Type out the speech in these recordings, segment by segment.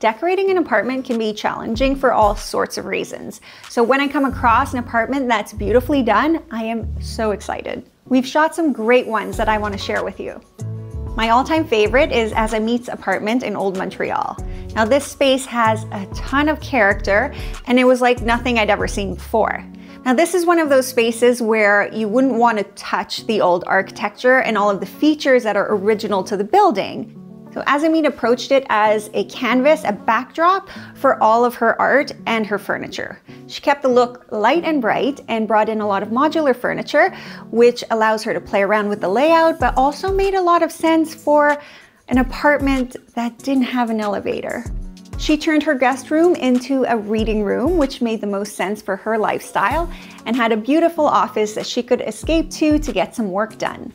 Decorating an apartment can be challenging for all sorts of reasons. So when I come across an apartment that's beautifully done, I am so excited. We've shot some great ones that I want to share with you. My all-time favorite is Azamit's apartment in Old Montreal. Now this space has a ton of character and it was like nothing I'd ever seen before. Now this is one of those spaces where you wouldn't want to touch the old architecture and all of the features that are original to the building. So Azamit approached it as a canvas, a backdrop for all of her art and her furniture. She kept the look light and bright and brought in a lot of modular furniture, which allows her to play around with the layout, but also made a lot of sense for an apartment that didn't have an elevator. She turned her guest room into a reading room, which made the most sense for her lifestyle, and had a beautiful office that she could escape to get some work done.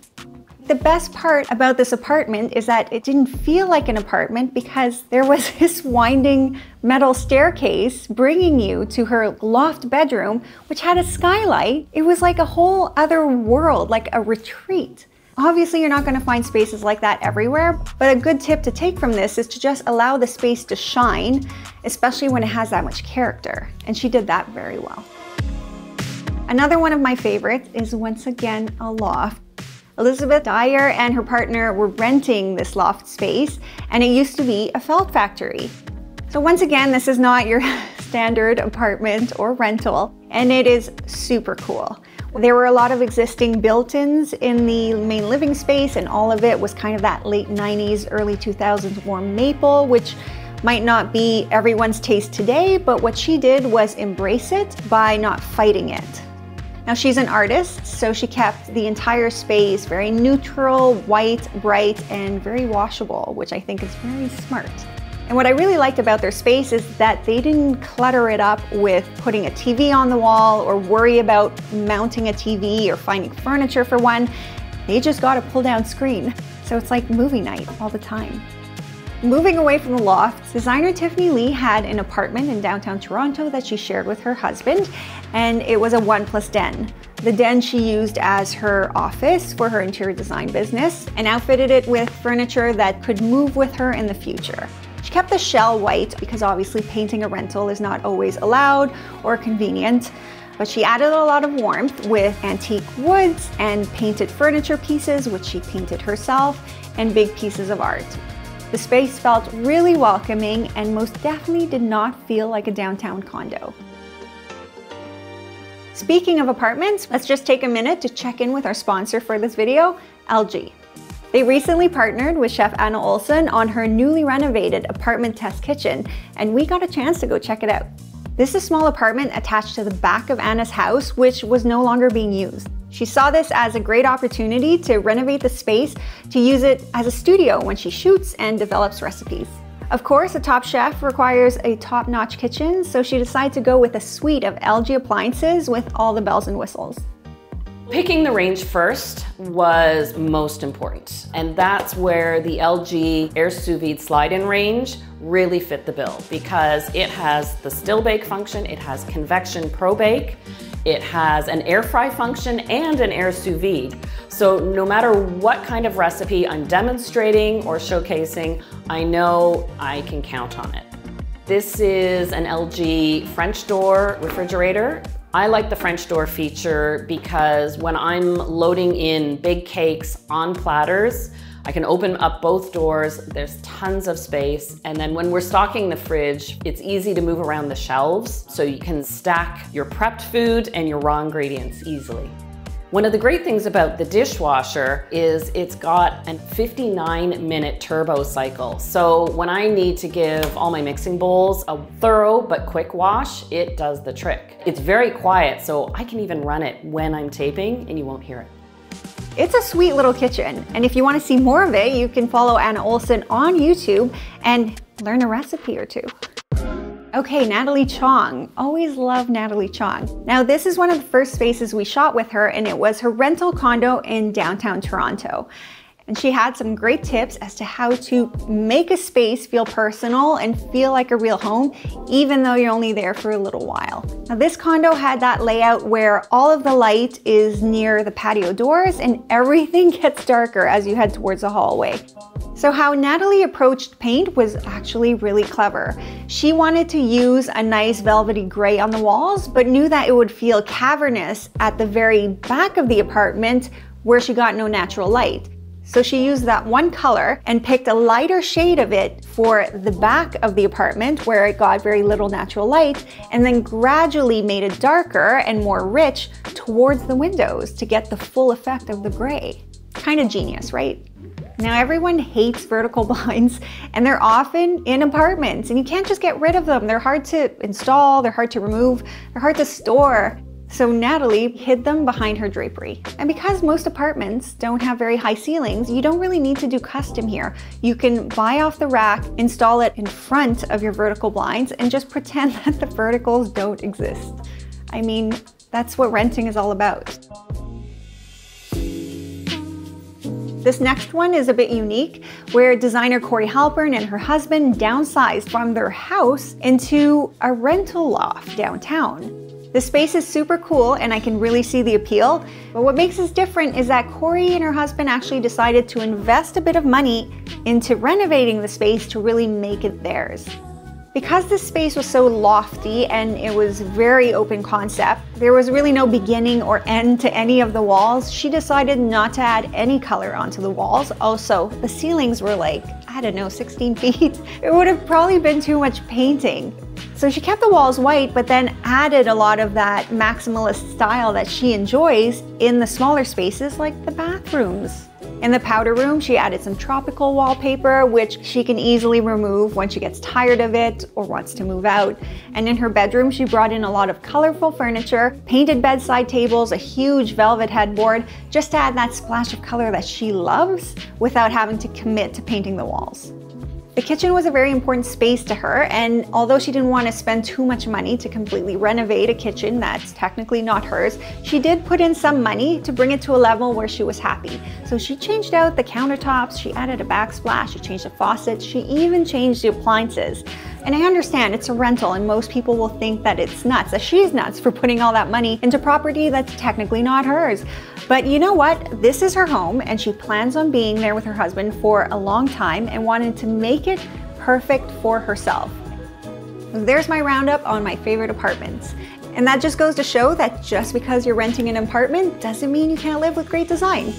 The best part about this apartment is that it didn't feel like an apartment because there was this winding metal staircase bringing you to her loft bedroom, which had a skylight. It was like a whole other world, like a retreat. Obviously, you're not going to find spaces like that everywhere, but a good tip to take from this is to just allow the space to shine, especially when it has that much character. And she did that very well. Another one of my favorites is once again a loft. Elizabeth Dyer and her partner were renting this loft space, and it used to be a felt factory. So once again, this is not your standard apartment or rental, and it is super cool. There were a lot of existing built-ins in the main living space, and all of it was kind of that late 90s, early 2000s warm maple, which might not be everyone's taste today, but what she did was embrace it by not fighting it. Now she's an artist, so she kept the entire space very neutral, white, bright, and very washable, which I think is very smart. And what I really liked about their space is that they didn't clutter it up with putting a TV on the wall or worry about mounting a TV or finding furniture for one. They just got a pull-down screen. So it's like movie night all the time. Moving away from the loft, designer Tiffany Leigh had an apartment in downtown Toronto that she shared with her husband, and it was a 1+ den. The den she used as her office for her interior design business and outfitted it with furniture that could move with her in the future. She kept the shell white because obviously painting a rental is not always allowed or convenient, but she added a lot of warmth with antique woods and painted furniture pieces, which she painted herself, and big pieces of art. The space felt really welcoming and most definitely did not feel like a downtown condo. Speaking of apartments, let's just take a minute to check in with our sponsor for this video, LG. They recently partnered with Chef Anna Olson on her newly renovated apartment test kitchen, and we got a chance to go check it out. This is a small apartment attached to the back of Anna's house, which was no longer being used. She saw this as a great opportunity to renovate the space to use it as a studio when she shoots and develops recipes. Of course, a top chef requires a top-notch kitchen, so she decided to go with a suite of LG appliances with all the bells and whistles. Picking the range first was most important, and that's where the LG Air Sous Vide Slide-In range really fit the bill because it has the still bake function, it has convection pro bake, it has an air fry function and an air sous vide. So no matter what kind of recipe I'm demonstrating or showcasing, I know I can count on it. This is an LG French door refrigerator. I like the French door feature because when I'm loading in big cakes on platters, I can open up both doors, there's tons of space, and then when we're stocking the fridge, it's easy to move around the shelves so you can stack your prepped food and your raw ingredients easily. One of the great things about the dishwasher is it's got a 59-minute turbo cycle. So when I need to give all my mixing bowls a thorough but quick wash, it does the trick. It's very quiet, so I can even run it when I'm taping and you won't hear it. It's a sweet little kitchen, and if you want to see more of it, you can follow Anna Olson on YouTube and learn a recipe or two. Okay, Natalie Chong. Always love Natalie Chong. Now, this is one of the first spaces we shot with her, and it was her rental condo in downtown Toronto. And she had some great tips as to how to make a space feel personal and feel like a real home, even though you're only there for a little while. Now, this condo had that layout where all of the light is near the patio doors and everything gets darker as you head towards the hallway. So how Natalie approached paint was actually really clever. She wanted to use a nice velvety gray on the walls, but knew that it would feel cavernous at the very back of the apartment where she got no natural light. So she used that one color and picked a lighter shade of it for the back of the apartment where it got very little natural light, and then gradually made it darker and more rich towards the windows to get the full effect of the gray. Kind of genius, right? Now, everyone hates vertical blinds, and they're often in apartments, and you can't just get rid of them. They're hard to install, they're hard to remove, they're hard to store. So Natalie hid them behind her drapery. And because most apartments don't have very high ceilings, you don't really need to do custom here. You can buy off the rack, install it in front of your vertical blinds, and just pretend that the verticals don't exist. I mean, that's what renting is all about. This next one is a bit unique, where designer Cori Halpern and her husband downsized from their house into a rental loft downtown. The space is super cool and I can really see the appeal, but what makes this different is that Cori and her husband actually decided to invest a bit of money into renovating the space to really make it theirs. Because this space was so lofty and it was very open concept, there was really no beginning or end to any of the walls. She decided not to add any color onto the walls. Also, the ceilings were like, I don't know, 16 feet. It would have probably been too much painting. So she kept the walls white, but then added a lot of that maximalist style that she enjoys in the smaller spaces like the bathrooms. In the powder room, she added some tropical wallpaper, which she can easily remove when she gets tired of it or wants to move out. And in her bedroom, she brought in a lot of colorful furniture, painted bedside tables, a huge velvet headboard, just to add that splash of color that she loves without having to commit to painting the walls. The kitchen was a very important space to her, and although she didn't want to spend too much money to completely renovate a kitchen that's technically not hers, she did put in some money to bring it to a level where she was happy. So she changed out the countertops, she added a backsplash, she changed the faucets, she even changed the appliances. And I understand it's a rental and most people will think that it's nuts, that she's nuts for putting all that money into property that's technically not hers. But you know what? This is her home and she plans on being there with her husband for a long time and wanted to make it perfect for herself. There's my roundup on my favorite apartments. And that just goes to show that just because you're renting an apartment doesn't mean you can't live with great design.